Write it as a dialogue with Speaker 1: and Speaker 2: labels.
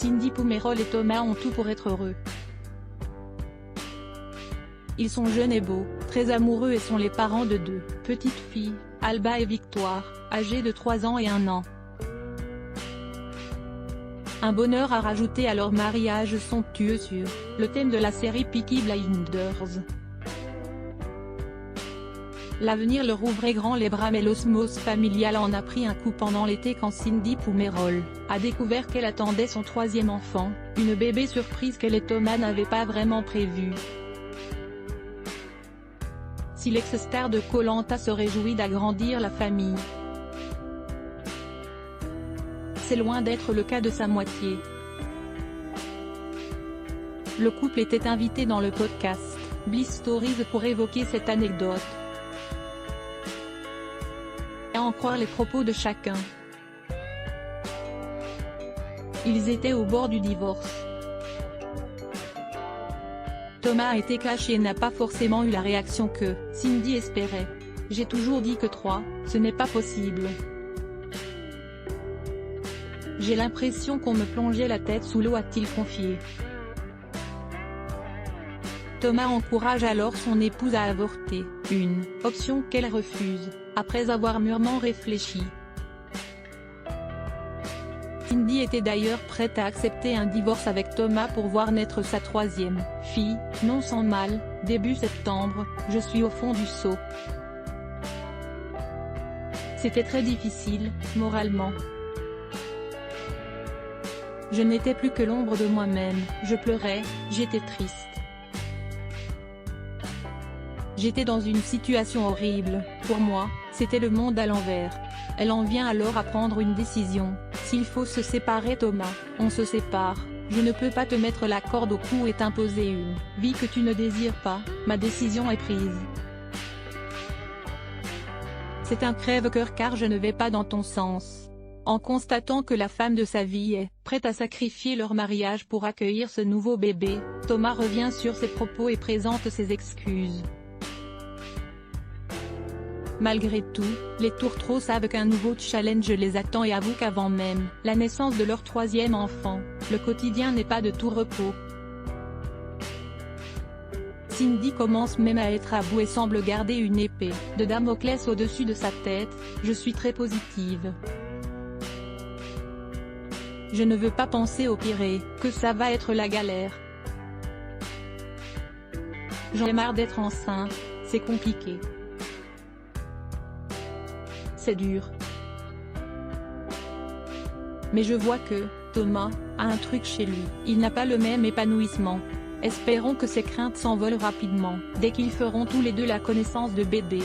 Speaker 1: Cindy Poumerol et Thomas ont tout pour être heureux. Ils sont jeunes et beaux, très amoureux et sont les parents de deux petites filles, Alba et Victoire, âgées de 3 ans et 1 an. Un bonheur à rajouter à leur mariage somptueux sur le thème de la série Peaky Blinders. L'avenir leur ouvrait grand les bras mais l'osmose familiale en a pris un coup pendant l'été quand Cindy Poumerol a découvert qu'elle attendait son 3e enfant, une bébé surprise qu'elle et Thomas n'avaient pas vraiment prévue. Si l'ex-star de Koh-Lanta se réjouit d'agrandir la famille, c'est loin d'être le cas de sa moitié. Le couple était invité dans le podcast Bliss Stories pour évoquer cette anecdote. À en croire les propos de chacun, ils étaient au bord du divorce. Thomas a été caché et n'a pas forcément eu la réaction que Cindy espérait. « J'ai toujours dit que 3, ce n'est pas possible. J'ai l'impression qu'on me plongeait la tête sous l'eau », a-t-il confié. Thomas encourage alors son épouse à avorter, une option qu'elle refuse, après avoir mûrement réfléchi. Cindy était d'ailleurs prête à accepter un divorce avec Thomas pour voir naître sa 3e fille, non sans mal. Début septembre, je suis au fond du seau. C'était très difficile, moralement. Je n'étais plus que l'ombre de moi-même, je pleurais, j'étais triste. J'étais dans une situation horrible, pour moi, c'était le monde à l'envers. Elle en vient alors à prendre une décision. S'il faut se séparer Thomas, on se sépare, je ne peux pas te mettre la corde au cou et t'imposer une vie que tu ne désires pas, ma décision est prise. C'est un crève-cœur car je ne vais pas dans ton sens. En constatant que la femme de sa vie est prête à sacrifier leur mariage pour accueillir ce nouveau bébé, Thomas revient sur ses propos et présente ses excuses. Malgré tout, les tourtereaux savent qu'un nouveau challenge les attend et avouent qu'avant même la naissance de leur 3e enfant, le quotidien n'est pas de tout repos. Cindy commence même à être à bout et semble garder une épée de Damoclès au-dessus de sa tête. « Je suis très positive. Je ne veux pas penser au pire et que ça va être la galère. J'en ai marre d'être enceinte, c'est compliqué. C'est dur. Mais je vois que Thomas a un truc chez lui, il n'a pas le même épanouissement. Espérons que ces craintes s'envolent rapidement, dès qu'ils feront tous les deux la connaissance de bébé.